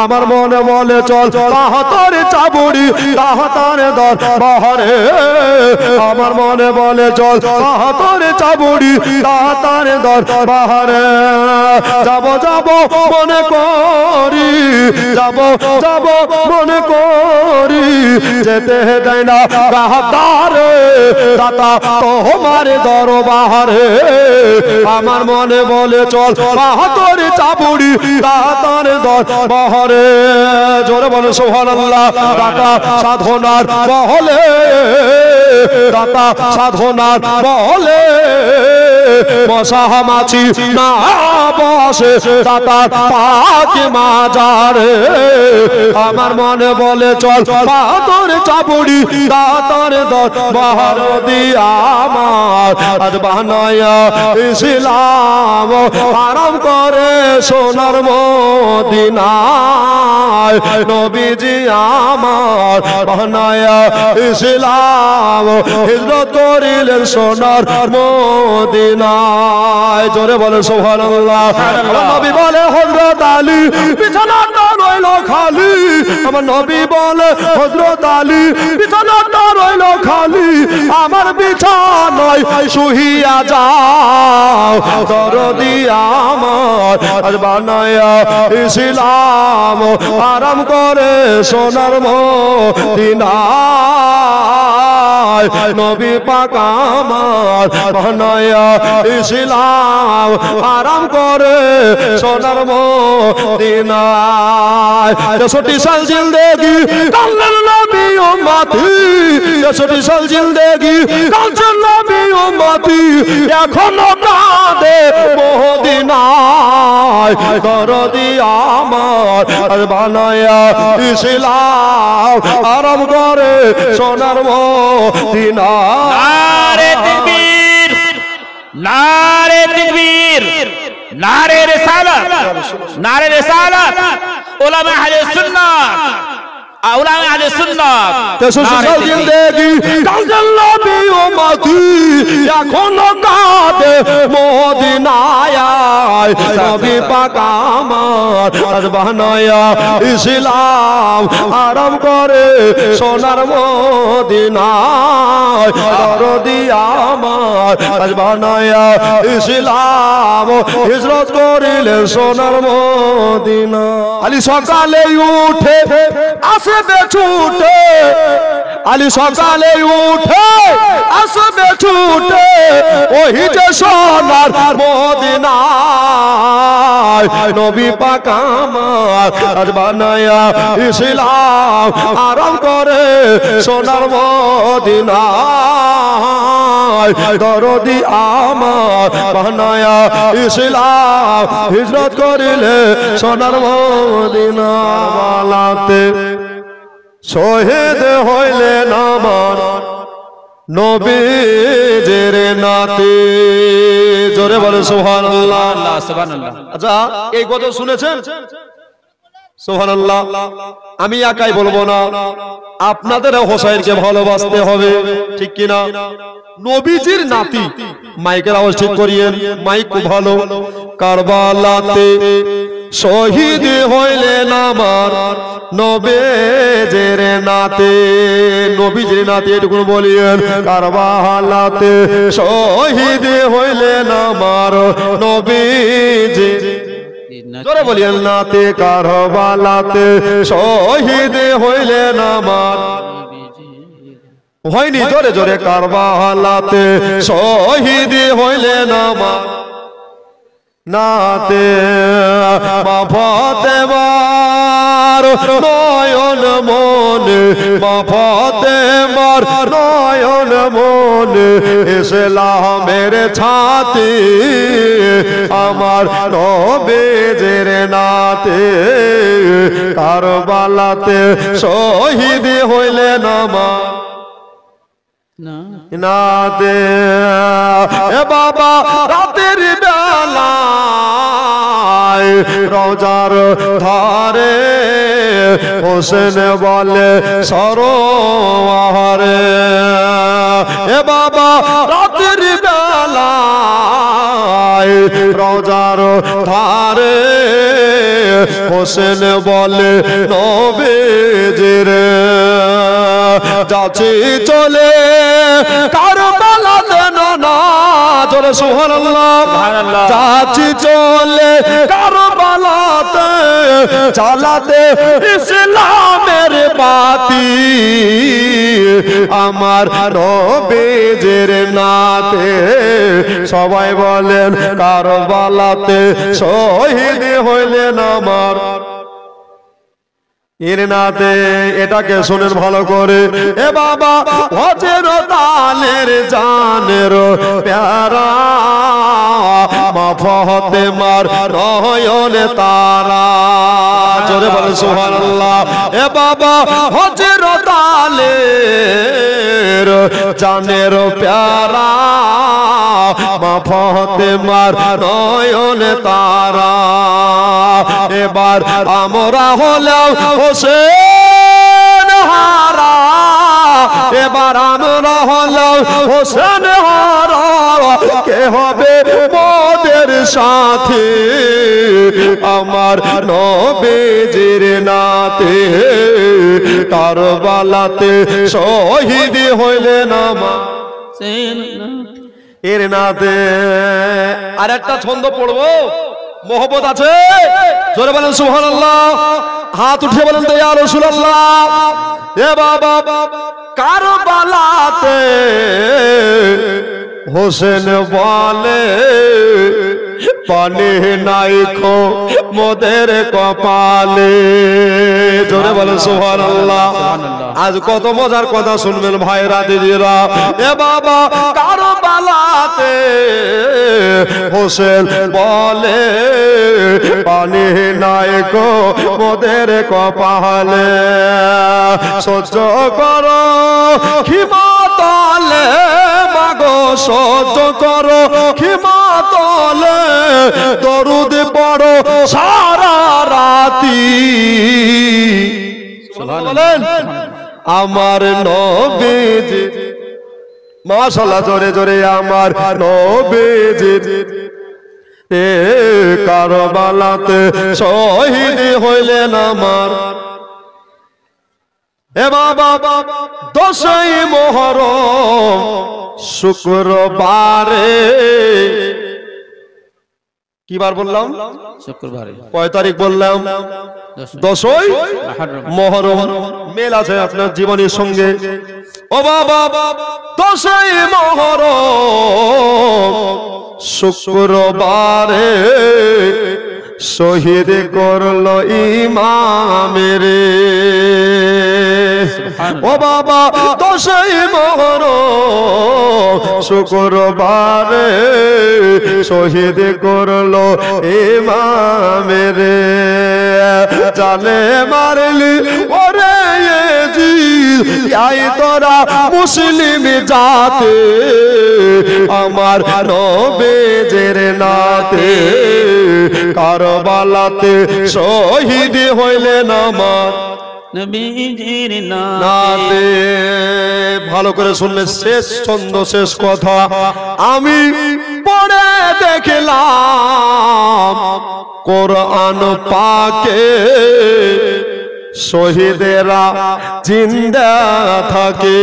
আমার মনে বলে চল তাহাতার চাবুড়ি তাহাতার দরবারে আমার মনে বলে চল তাহাতার চাবুড়ি তাহাতার দরবারে যাব যাব মনে করি যাব যাব মনে করি যেতে দেয় না রাহতারে দাতা তোমার দরবারে আমার মনে বলে চল তাহাতার চাবুড়ি তাহাতার দরবারে জোরে বলো সুবহানাল্লাহ দাতা সাধনার বলে দাতা সাধনার বলে মশা মাছি না বসে দাতা পাক মাজারে আমার মনে বলে চল পাথর চাবুড়ি দাতার দরবার দিয়া আমার আজ বানায়া ইসলাম আরাম করে সোনার মদিনায় নবীজি আমার বানায়া ইসলাম হিজরত করিলেন সোনার মদিনায় জোরে বলে সুবহানাল্লাহ নবী বলে হযরত আলী বিছানাটা রইল খালি আমার নবী বলে হযরত আলী বিছানাটা রইল খালি আমার বিছানায় শুইয়া যাও দরদি আমার আজ বানায়া ইসলাম আরাম করে সোনার মদিনায় নবী পাক আমার বানায়া ইসলাম আরাম করে সোনার মদিনায় 63 সাল জিন্দেগি কালের নবী উম্মতি 63 সাল জিন্দেগি কালের নবী উম্মতি এখনো কাঁদে মদিনায় দরদি আমার আর বানায়া ইসলাম আরাম করে সোনার মদিনায় নারে তাকবীর নারে তাকবীর নারে রিসালাত নারে রিসালাত উলামা আহলে সুন্নাত উলামা আহলে সুন্নাত তেসুসাল জিন্দেগি কালের নবী উম্মতি এখনো কাঁদে মদিনায় নবী পাক আমার আজ বানায়া ইসলাম আরাম করে সোনার মদিনায় দরদি আমার আজ বানায়া ইসলাম হিজরত করিলেন সোনার মদিনায় আলী সকালে উঠে আসবে ছুটে আলী সকালে উঠে আসবে ছুটে ওই যে সোনার মদিনায় নবী পাক আমার আজ বানায়া ইসলাম আরাম করে সোনার মদিনায় দরদি আমার বানায়া ইসলাম হিজরত করিলে সোনার মদিনাতে শহীদ হইলেন আমার নবীজির নাতে জোরে বলে সুবহানাল্লাহ সুবহানাল্লাহ আচ্ছা এই কথা শুনেছেন সুবহানাল্লাহ আমি একাই বলবো না আপনাদের হোসাইনকে ভালোবাসতে হবে ঠিক কি না নবীজির নাতি মাইকের আওয়াজ ঠিক করিয়েন মাইক খুব ভালো কারবালাতে শহীদ হইলেন আমার নবীজির নাতে নবীজির নাতে এটুকু বলিয়েন কারবালাতে শহীদ হইলেন আমার নবীজি জোরে বলিয়েন নাতে কারবালাতে শহীদ হইলেন আমার হয়নি জোরে জোরে কারবালাতে শহীদ হইলেন আমার নাতে মা ফাতেমার নয়ন মনে মা ফাতেমার নয়ন মনে ইসলামের ছাতি আমার নবীজির নাতে কারবালাতে শহীদ হইলেন আমার নাতে এ বাবা রাতের বেলায় রওজার ধারে হোসেন বলে সরোয়ারে এ বাবা রাতের বেলায় রওজার ধারে হোসেন বলে নবীজির যাচ্ছি চলে কারবালাতে নানা জোরে সুবহানাল্লাহ যাচ্ছি চলে কারবালাতে চালাতে ইসলামের বাতি আমার নবীজির নাতে সবাই বলেন কারবালাতে শহীদ হইলেন আমার এর নাতে এটাকে শোনেন ভালো করে এ বাবা হজের তালের জানের প্যারা মা ফাতেমার নয়ন তারা জোরে বলেন সুবহানাল্লাহ এ বাবা হজের তালের জানের প্যারা মা ফাতেমার নয়ন তারা এবার আমরা হলাম হোসেন হারা এবার আমরা হলাম হোসেন হারা কে হবে মোদের সাথে আমার নবীজির নাতে কারবালাতে শহীদ হইলেন আমার এর নাতে আর একটা ছন্দ পড়বো মোহব্বত আছে জোরে বলেন সুবহানাল্লাহ হাত উঠিয়ে বলেন তো ইয়া রাসূলুল্লাহ এ বাবা কারবালাতে হোসেন বলে পানি নাই খো মোদের কপালে জোরে বলেন সুবহানাল্লাহ আজ কত মজার কথা শুনবেন ভাইরা দিদিরা এ বাবা কারবালাতে হোসেন বলে পানি নাই খো মোদের কপালে সহ্য করো খিমাতলে মাগো সহ্য করো খিমাতলে দরুদ পড়ো সারা রাতি বলেন আমার নবীজি মাশাআল্লাহ জোরে জোরে আমার নবীজি এ কারবালাতে শহীদ হইলেন আমার এ বাবা 10ই মুহররম শুক্রবারে কি বার বললাম শুক্রবারে কয় তারিখ বললাম 10ই মুহররম মেল আছে আপনার জীবনের সঙ্গে ও বাবা 10ই মুহররম শুক্রবারে শহীদ করলো ইমামের ও বাবা 10ই মুহররম শুক্রবারে শহীদ করলো ইমামের জানে মারলি ওরে জিদ আই তোরা মুসলিম জাতে আমার নবীজির নাতে কারবালাতে শহীদ হইলেন আমার নবীজির নাতে ভালো করে শুনলে শেষ ছন্দ শেষ কথা আমি পড়ে দেখলাম কোরআন পাকে শহীদেরা জিন্দা থাকে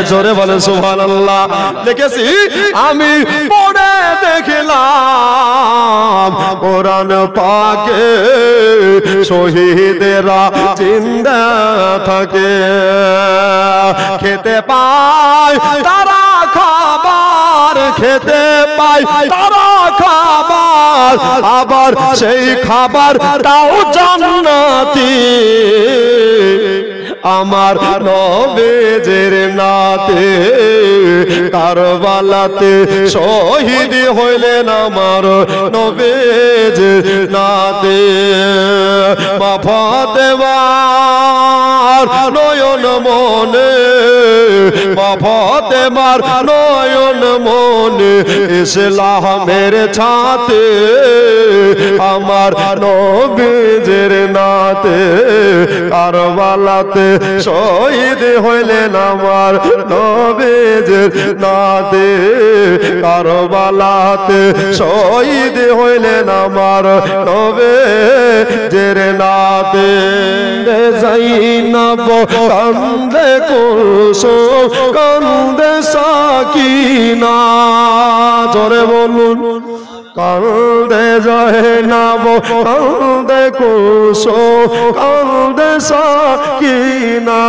জোরে বলে সুবহানাল্লাহ লিখেছি আমি পড়ে দেখলাম কোরআন পাকে শহীদেরা জিন্দা থাকে খেতে পায় তারা খাবার খেতে পায় তারা খাবার আবার সেই খাবার তাও জান্নাতি আমার নবীজির নাতে কারবালাতে শহীদ হইলেন আমার নবীজির নাতে মা ফাতেমার নয়ন মনে মা ফাতেমার নয়ন মনে ইসলামের ছাতে আমার নবীজির নাতে নাতে কারবালাতে শহীদ হইলেন আমার নবীজির নাতে কারবালাতে শহীদ হইলেন আমার নবীজির নাতে যাইনাব কান্দে কুলসুম কান্দে সাকিনা জোরে বলুন কান্দে যাইনাব কান্দে কুলসুম কান্দে সাকিনা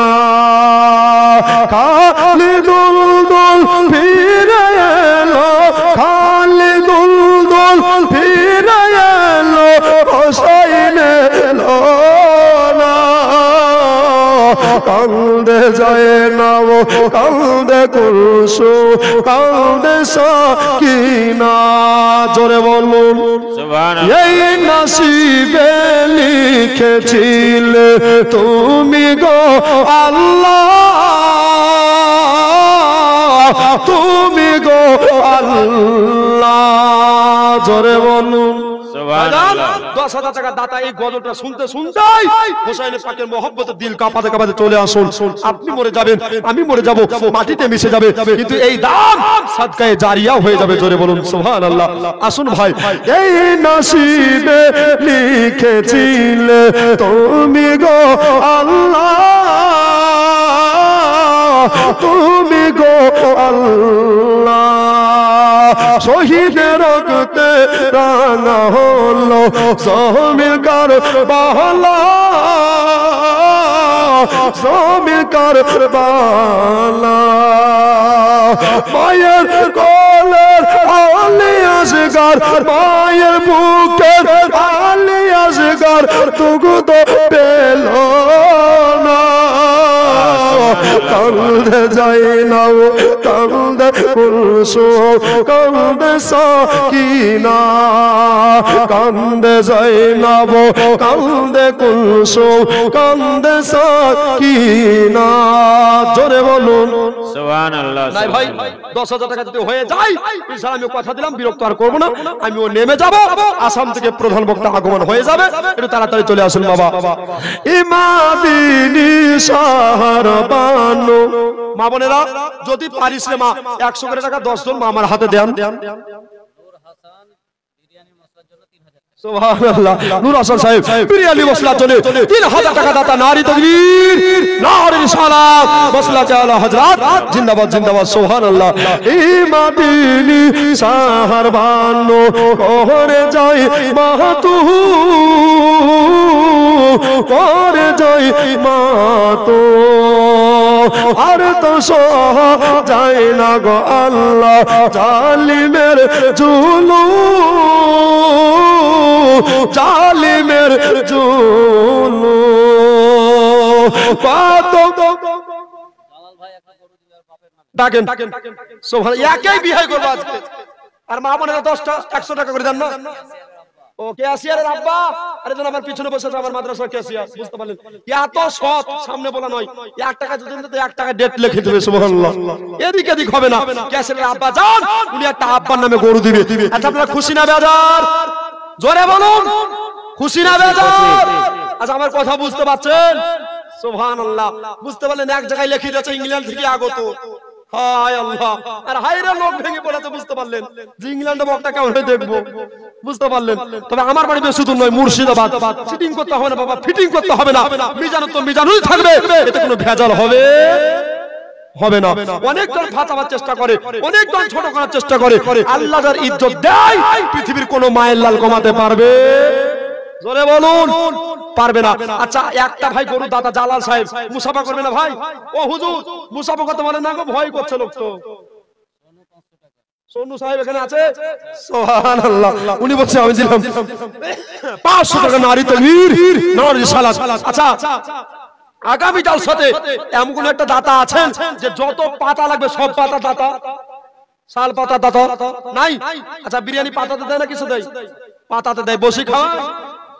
খালিদুল দুল ফিরে এলো খালিদুল দুল ফিরে এলো হোসাইন এলো না কান্দে যাইনাব কান্দে কুলসুম কান্দে সাকিনা জোরে বলুন সুবহানাল্লাহ এই নসিবে লিখেছিলে তুমি গো আল্লাহ তুমি গো আল্লাহ জোরে বলুন সুবহানাল্লাহ 10,000 টাকা দাতা এই গজলটা শুনতে শুনতেই হোসেন পাকের মহব্বতে দিল কাঁপাতে কাঁপাতে চলে আসুন আপনি মরে যাবেন আমি মরে যাব মাটিতে মিশে যাবে কিন্তু এই দাম সাদকায়ে জারিয়া হয়ে যাবে জোরে বলুন সুবহানাল্লাহ আসুন ভাই এই নসিবে লিখেছিলে তুমি গো আল্লাহ তুমি গো আল্লাহ শহীদের রক্তে রাঙা হলো জমির কারবালা জমির কারবালা মায়ের কোলের আলী আসগার মায়ের বুকের আলী আসগার তুগু তো পেল না কান্দে যাইনাব কান্দে কুলসুম কান্দে সাকিনা কান্দে যাইনাব কান্দে কুলসুম কান্দে সাকিনা জোরে বলুন সুবহানাল্লাহ নাই ভাই 10,000 টাকা যদি হয়ে যায় ইনশাআল্লাহ আমি কথা দিলাম বিরক্ত আর করব না আমি ও নেমে যাব আসাম থেকে প্রধান বক্তা আগমন হয়ে যাবে একটু তাড়াতাড়ি চলে আসুন বাবা ইমাদিনী শহর বানো মা বোনেরা যদি পারিস রে মা 100 করে টাকা 10 জন মা আমার হাতে দেন সুবহানাল্লাহ নূর হাসান সাহেব বিরিয়ানি মশলার জন্য 3000 টাকা দাতা নারী তাকবীর নারী রিসালাত মশলা আলা হযরত জিন্দাবাদ জিন্দাবাদ সুবহানাল্লাহ এই মাদিনী শহর বানো করে যাই মাতু করে যাই মাতু আর তো সহ যায় না গো আল্লাহ জালিমের জুলুম জালিমের জুলুম ডাকেন সুবহানাল্লাহ একই বিয়ে করব আজকে আর মা বোনেরা 10টা 100 টাকা করে দেন না ও ক্যাশিয়ারের আব্বা আরে যেন আমার পিছনে বসে আছে আমার মাদ্রাসার ক্যাশিয়ার বুঝতে পারলেন এত সৎ সামনে বলা নয় 1 টাকা যদি দিতে 1 টাকা ডেট লিখে দিবে সুবহানাল্লাহ এদিক এদিক হবে না ক্যাশিয়ারের আব্বা যান উনি একটা আব্বার নামে গরু দিবে আচ্ছা আপনারা খুশি না বেজার জোরে বলুন খুশি না বেজার আচ্ছা আমার কথা বুঝতে পারছেন সুবহানাল্লাহ বুঝতে পারলেন এক জায়গায় লিখে দিয়েছে ইংল্যান্ড থেকে আগত হায় আল্লাহ আর হায়রে লোক ভেঙে পড়েছে বুঝতে পারলেন যে ইংল্যান্ডে বক্তা কেমন হয় দেখবো বুঝতে পারলেন তবে আমার বাড়ি বেশি দূর নয় মুর্শিদাবাদ ফিটিং করতে হবে না বাবা ফিটিং করতে হবে না মিজান তো মিজানুই থাকবে এতে কোনো ভেজাল হবে হবে না অনেক জন ফাঁসাবার চেষ্টা করে অনেক জন ছোট করার চেষ্টা করে আল্লাহ যার ইজ্জত দেয় পৃথিবীর কোনো মায়ের লাল কমাতে পারবে জোরে বলুন পারবে না আচ্ছা একটা ভাই গরু দাদা জালাল সাহেব মুসাফা করবে না ভাই ও হুজুর মুসাফা করতে পারে না গো ভয় করছে লোক তো সোনু সাহেব এখানে আছে সুবহানাল্লাহ উনি বলছে আমি দিলাম 500 টাকা নারী তাকবীর নারী রিসালাত আচ্ছা আগামী জালসাতে এমন কোন একটা দাতা আছেন যে যত পাতা লাগবে সব পাতা দাতা শাল পাতা দাতা নাই আচ্ছা বিরিয়ানি পাতাতে দেয় না কিছু দেয় পাতাতে দেয় বসি খাওয়া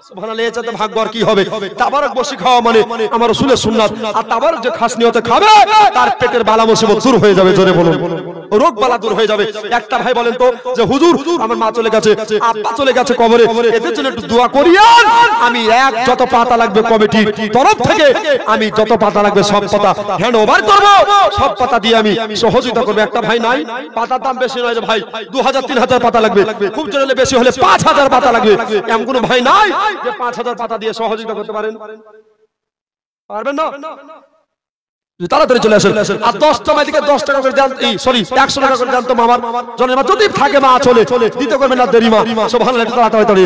সুবহানাল্লাহ এটাতে ভাগ্য আর কি হবে তাবারক বসি খাওয়া মানে আমার রাসূলের সুন্নাত আর তাবারক যে খাস নিয়তে খাবে তার পেটের বালা মুসিবত দূর হয়ে যাবে জোরে বলুন রোগ বালা দূর হয়ে যাবে। একটা ভাই বলেন তো যে হুজুর আমার মা চলে গেছে, আব্বা চলে গেছে কবরে, এদের জন্য একটু দোয়া করিয়েন। আমি যত পাতা লাগবে কমিটি তরফ থেকে আমি যত পাতা লাগবে সব পাতা হ্যান্ড ওভার করব, সব পাতা দিয়ে আমি সহযোগিতা করব। একটা ভাই নাই, পাতার দাম বেশি নয় রে ভাই, 2000-3000 পাতা লাগবে, খুব জোরে হলে বেশি হলে 5000 পাতা লাগবে। এমন কোনো ভাই নাই যে 5000 পাতা দিয়ে সহযোগিতা করতে পারেন? পারবেন না? তাড়াতাড়ি চলে আসেন। আর 10টা মাইকে 10 টাকা করে দেন, সরি 100 টাকা করে দেন তো মামার জনের মা যদি থাকে মা চলে দিতে করবেন না দেরি মা। সুবহানাল্লাহ, তাড়াতাড়ি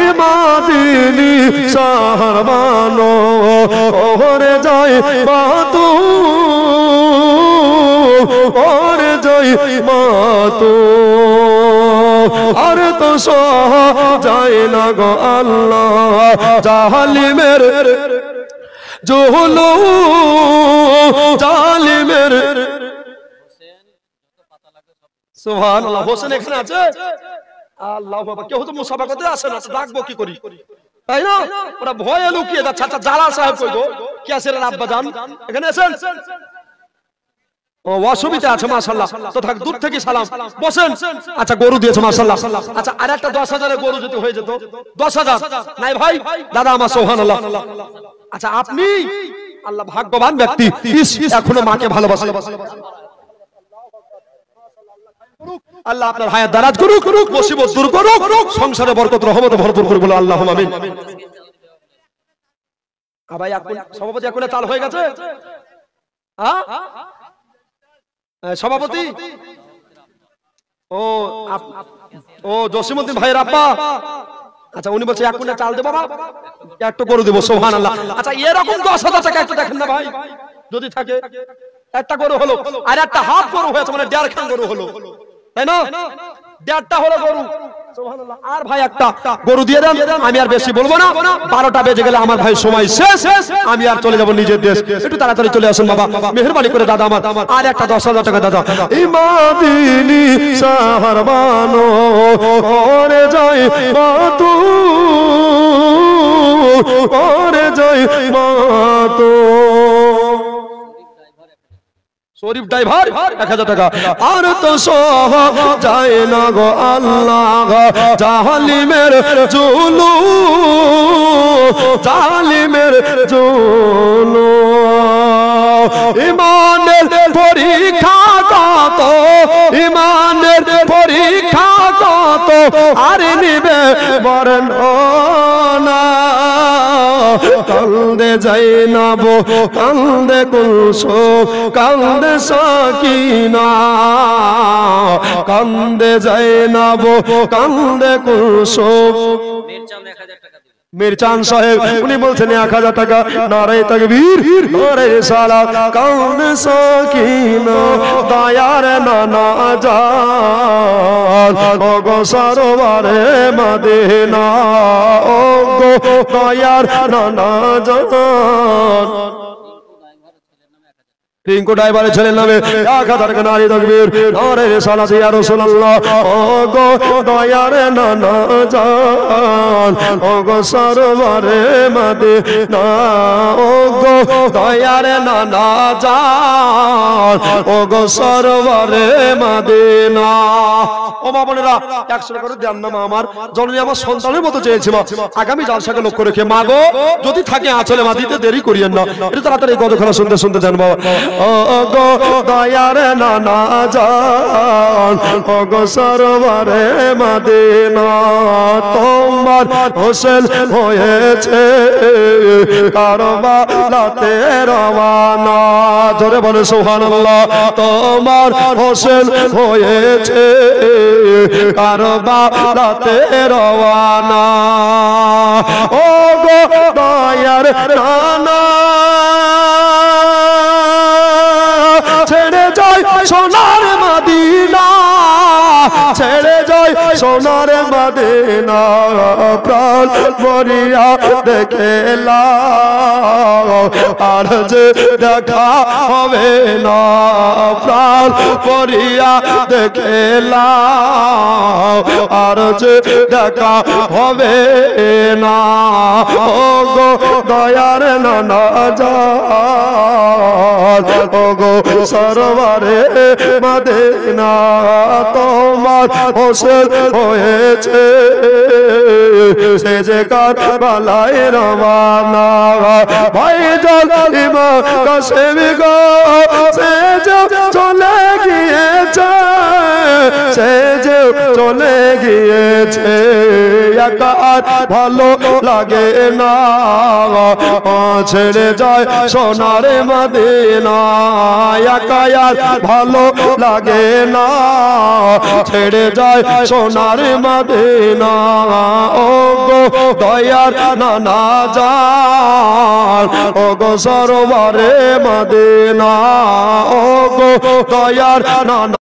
ইমাদিনী সারমানো ওরে যায় মাতু ওরে যায় মাতু আর তো সহ যায় না গো আল্লাহ জালিমের জোহলো জালিমের। সুবহানাল্লাহ, হোসেন এখানে আছে? আল্লাহু আকবার। কেউ তো মুসাফা করতে আসে না, ডাকবো কি করি, তাই না? ওরা ভয়ে লুকিয়ে যাচ্ছে। আচ্ছা জালাল সাহেব কই গো? কি আছে রে আব্বা জান? এখানে আছেন? ও অসুবিধা আছে মাশাআল্লাহ, তো থাক দূর থেকে সালাম, বসেন। আচ্ছা গরু দিয়েছে মাশাআল্লাহ। আচ্ছা আর একটা 10,000 এর গরু যদি হয়ে যেত, 10,000 নাই ভাই দাদা আমার, সুবহানাল্লাহ। আচ্ছা আপনি আল্লাহ ভাগ্যবান ব্যক্তি, এখনো মাকে ভালোবাসেন। আল্লাহ আপনার হায়াত দারাজ করুক, মুসিবত দূর করুক, সংসারে বরকত রহমত ভরপুর করুক, বলো আল্লাহুম্মা আমিন। ভাই এখন সভাপতি এখন চাল হয়ে গেছে, হ্যাঁ সভাপতি ও জসিমউদ্দিন ভাইয়ের আব্বা। আচ্ছা উনি বলছে 1 কুইন্টাল চাল দেবো বাবা, একটু গরু দেবো। সুবহানাল্লাহ। আচ্ছা এরকম 10,000 টাকা একটু দেখেন না ভাই যদি থাকে। একটা গরু হলো আর একটা হাফ গরু হয়েছে, মানে 1.5 খান গরু হলো, তাই না? 1.5টা হলো গরু, সুবহানাল্লাহ। আর ভাই একটা গরু দিয়ে দেন, আমি আর বেশি বলবো না, 12টা বেজে গেলে আমার ভাই সময় শেষ, আমি আর চলে যাব নিজের দেশ। একটু তাড়াতাড়ি চলে আসুন বাবা, মেহেরবানি করে দাদা আমার, আর একটা 10,000 টাকা দাদা। ইমাদিনী সারমানো ওরে যায় মাতু ওরে যায় মাতু। শরীফ ড্রাইভার 1000 টাকা। আর তো সহ যায় না গো আল্লাহ জালিমের জুলু জালিমের জুলু। ইমানের পরীক্ষা কত, ইমানের পরীক্ষা কত, আর নিবে বর্ণনা। কান্দে যাইনাব কান্দে কুলসুম কান্দে সাকিনা, কান্দে যাইনাব কান্দে কুলসুম। মিরচান সাহেব উনি বলছেন 1000 টাকা। নারে তাকবীর নারে সালাত। কান্দে সাকিনা দয়ার নানা জান ওগো সরোবরে মদিনা, ওগো দয়ার নানা জান। রিঙ্কু ড্রাইভারের ছেলের নামে 1000 টাকা। নারী তাকবীর নারে সালাত ইয়া রাসূলুল্লাহ। ওগো দয়ার নানা জান ওগো সরোবরে মদিনা, ওগো দয়ার নানা জান ওগো সরোবরে মদিনা। ও মা বোনেরা 100 টাকা করে দেন না মা, আমার জননী আমার সন্তানের মতো চেয়েছে মা। আগামী জালসাকে লক্ষ্য রেখে মা গো যদি থাকে আঁচলে মা দিতে দেরি করিয়েন না। এটা তাড়াতাড়ি গদখানা শুনতে শুনতে যান বাবা। ওগো দয়ার নানা জান ওগো সরোবরে মদিনা, তোমার হোসেন হয়েছে কারবালাতে রওয়ানা। জোরে বলে সুবহানাল্লাহ। তোমার হোসেন হয়েছে কারবালাতে রওয়ানা, ওগো দয়ার নানা ছেড়ে যায় সোনার মদিনা, ছেড়ে যায় সোনার মদিনা, প্রাণ মরিয়া দেখেলা আর যে দেখা হবে না, প্রাণ মরিয়া দেখেলা আর যে দেখা হবে না। ও গো দয়ার নানা জান ও গো সরওয়ারে মদিনা তোমার হোসেন হয়েছে সে যে কারবালায় রওয়ানা ভাইজান ইমাম কাসেম গো সে যে চলে গিয়েছে সে যে চলে গিয়েছে একা আর ভালো লাগে না ছেড়ে যায় সোনার মদিনা একা আর ভালো লাগে না ছেড়ে যায় সোনার মদিনা ও গো দয়ার নানা জান ও গো সরওয়ারে মদিনা ও গো দয়ার নানা